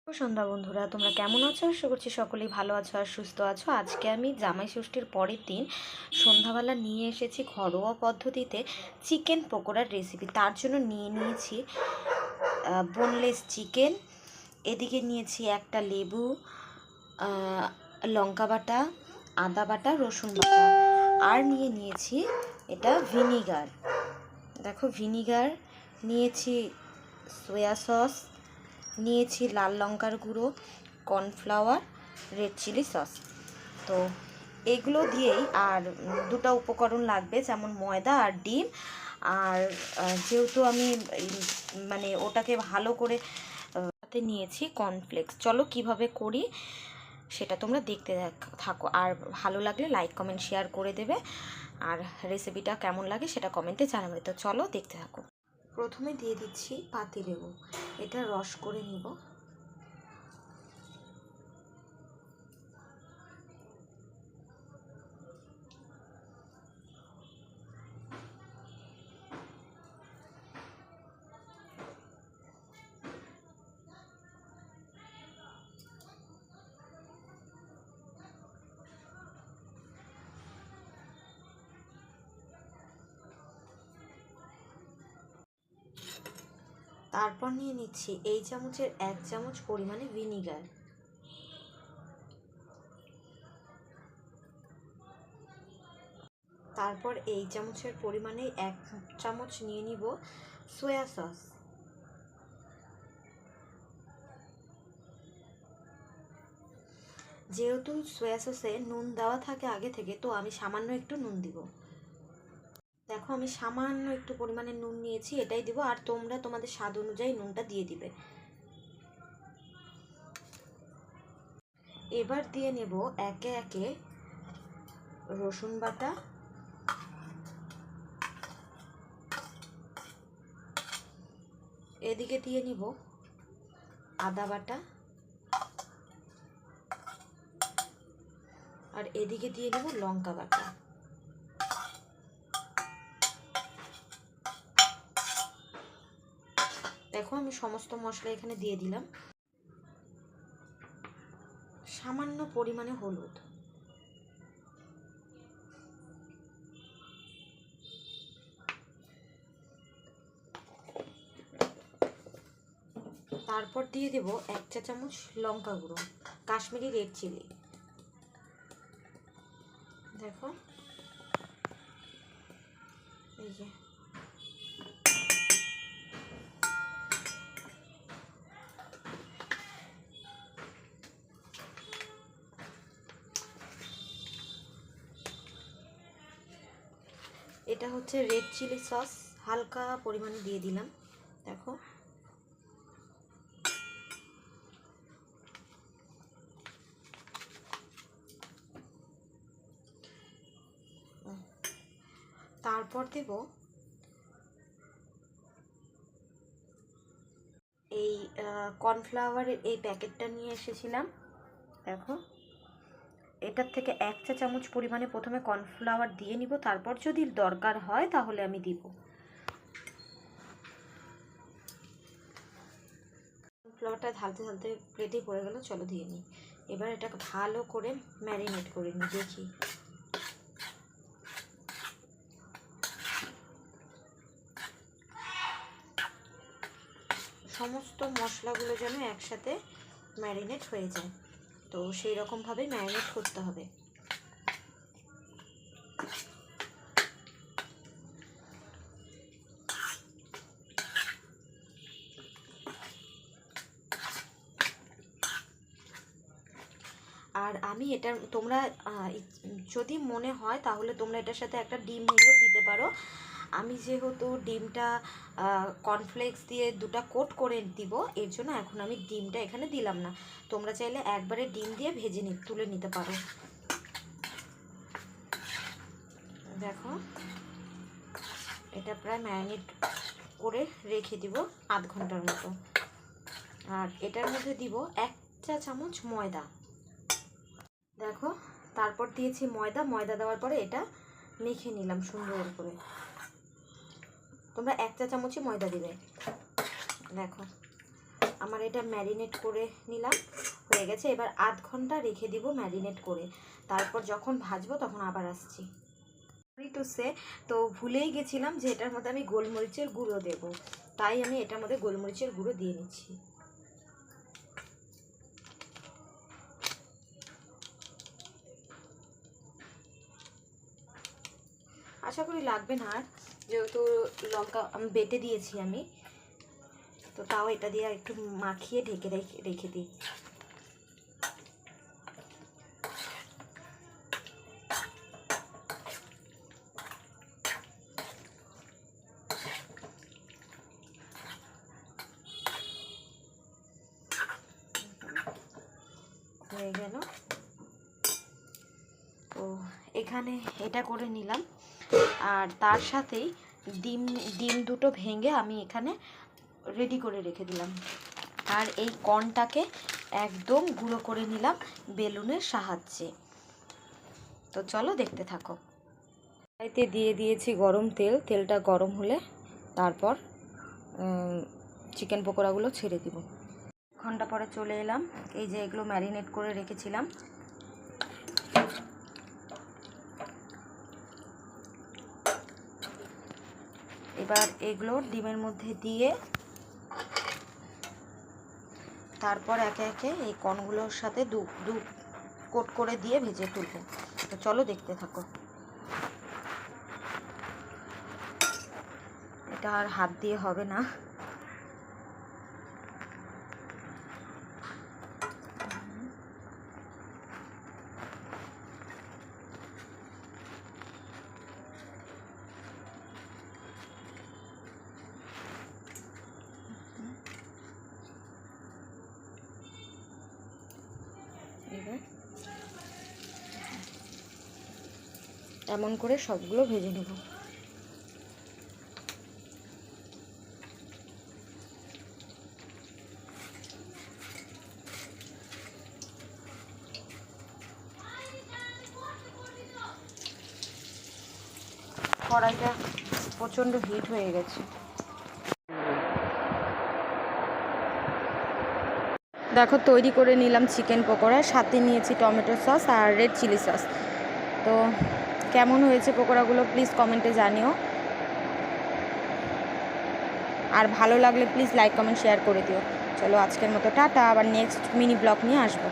সন্ধ্যা বন্ধুরা, তোমরা কেমন আছো? আশা করছি সকলেই ভালো আছো আর সুস্থ আছো। আজকে আমি জামাই ষষ্ঠীর পরের দিন সন্ধ্যাবেলা নিয়ে এসেছি ঘরোয়া পদ্ধতিতে চিকেন পকোড়ার রেসিপি। তার জন্য নিয়ে নিয়েছি বোনলেস চিকেন, এদিকে নিয়েছি একটা লেবু, লঙ্কা বাটা, আদা বাটা, রসুন বাটা, আর নিয়ে নিয়েছি এটা ভিনিগার। দেখো, ভিনিগার নিয়েছি, সয়া সস নিয়েছি, লাল লঙ্কার গুঁড়ো, কর্নফ্লাওয়ার, রেড চিলি সস। তো এগুলো দিয়েই আর দুটো উপকরণ লাগবে, যেমন ময়দা আর ডিম। আর যেহেতু আমি মানে ওটাকে ভালো করে সাথে নিয়েছি কর্নফ্লেক্স। চলো কিভাবে করি সেটা তোমরা দেখতে থাকো, আর ভালো লাগলে লাইক কমেন্ট শেয়ার করে দেবে, আর রেসিপিটা কেমন লাগে সেটা কমেন্টে জানাবে। তো চলো দেখতে থাকো। প্রথমে দিয়ে দিচ্ছি পাতিলেবু, এটা রস করে নিব। তারপর নিয়ে নিচ্ছি এই চামচের 1 চামচ পরিমাণে ভিনিগার। তারপর এই চামচের পরিমাণে 1 চামচ নিয়ে নিব সয়া সস। যেহেতু সয়া সসে নুন দেওয়া থাকে আগে থেকে, তো আমি সামান্য একটু নুন দিব। দেখো, আমি সামান্য একটু পরিমাণে নুন নিয়েছি, এটাই দিব, আর তোমরা তোমাদের স্বাদ অনুযায়ী নুনটা দিয়ে দিবে। এবার দিয়ে নেব একে একে রসুন বাটা, এদিকে দিয়ে নিব আদা বাটা, আর এদিকে দিয়ে নেব লঙ্কা বাটা। দেখো, আমি সমস্ত মশলা এখানে দিয়ে দিলাম। সামান্য পরিমাণে হলুদ, তারপর দিয়ে দেব 1 চা চামচ লঙ্কা গুঁড়ো, কাশ্মীরি রেড চিলি। দেখো, এই যে এটা হচ্ছে রেড চিলি সস, হালকা পরিমাণে দিয়ে দিলাম। দেখো, তারপর দেব এই কর্নফ্লাওয়ারের এই প্যাকেটটা নিয়ে এসেছিলাম। দেখো, এটার থেকে 1 চা চামচ পরিমাণে প্রথমে কর্নফ্লাওয়ার দিয়ে নিব, তারপর যদি দরকার হয় তাহলে আমি দিব। কর্নফ্লাওয়ারটা ঢালতে ঢালতে প্লেটেই পড়ে গেল, চলো দিয়ে নিই। এবার এটাকে ভালো করে ম্যারিনেট করে নিই। দেখি, সমস্ত মশলাগুলো যেন একসাথে ম্যারিনেট হয়ে যায়, তো সেই রকমভাবেই ম্যারিনেট করতে হবে। আর আমি এটা তোমরা যদি মনে হয় তাহলে তোমরা এটার সাথে একটা ডিম ভেঙেও দিতে পারো। আমি যেহেতু ডিমটা কর্নফ্লেক্স দিয়ে দুটো কোট করে দিব, এর জন্য এখন আমি ডিমটা এখানে দিলাম না। তোমরা চাইলে একবারে ডিম দিয়ে ভেজে তুলে নিতে পারো। দেখো, এটা প্রায় ম্যারিনেট করে রেখে দিব আধ ঘন্টার মতো। আর এটার মধ্যে দিব 1 চা চামচ ময়দা। দেখো, তারপর দিয়েছি ময়দা দেওয়ার পরে এটা মেখে নিলাম সুন্দর করে। তোমরা 1 চা চামচই ময়দা দিবে। দেখো, আমার এটা ম্যারিনেট করে নিলাম, হয়ে গেছে। এবার আধ ঘন্টা রেখে দিব ম্যারিনেট করে, তারপর যখন ভাজবো তখন আবার আসছি। টু সে, তো ভুলেই গেছিলাম যে এটার মধ্যে আমি গোলমরিচের গুঁড়ো দেব, তাই আমি এটার মধ্যে গোলমরিচের গুঁড়ো দিয়ে নিচ্ছি। আশা করি লাগবে না, আর যেহেতু লঙ্কা আমি বেটে দিয়েছি আমি, তো তাও এটা দিয়ে একটু মাখিয়ে ঢেকে রেখে দিই। হয়ে গেল। তো এখানে এটা করে নিলাম, আর তার সাথেই ডিম দুটো ভেঙে আমি এখানে রেডি করে রেখে দিলাম। আর এই কর্নটাকে একদম গুঁড়ো করে নিলাম বেলুনের সাহায্যে। তো চলো দেখতে থাকো। কড়াইতে দিয়ে দিয়েছি গরম তেল, তেলটা গরম হলে তারপর চিকেন পকোড়াগুলো ছেড়ে দিব। ঘন্টা পরে চলে এলাম, এই যে এগুলো ম্যারিনেট করে রেখেছিলাম। এবার এগুলো ডিমের মধ্যে দিয়ে তারপর একে একে এই কর্নগুলোর সাথে দু কোট করে দিয়ে ভেজে তুলব। তো চলো দেখতে থাকো। এটা আর হাত দিয়ে হবে না। এমন করে সবগুলো ভেজে নেব। কড়াইটা প্রচণ্ড হিট হয়ে গেছে। দেখো তৈরি করে নিলাম চিকেন পকোড়া, সাথে নিয়েছি টমেটো সস আর রেড চিলি সস। তো কেমন হয়েছে পকোড়াগুলো প্লিজ কমেন্টে জানিও, আর ভালো লাগলে প্লিজ লাইক কমেন্ট শেয়ার করে দিও। চলো আজকের মতো টাটা, আবার নেক্সট মিনি ব্লগ নিয়ে আসবো।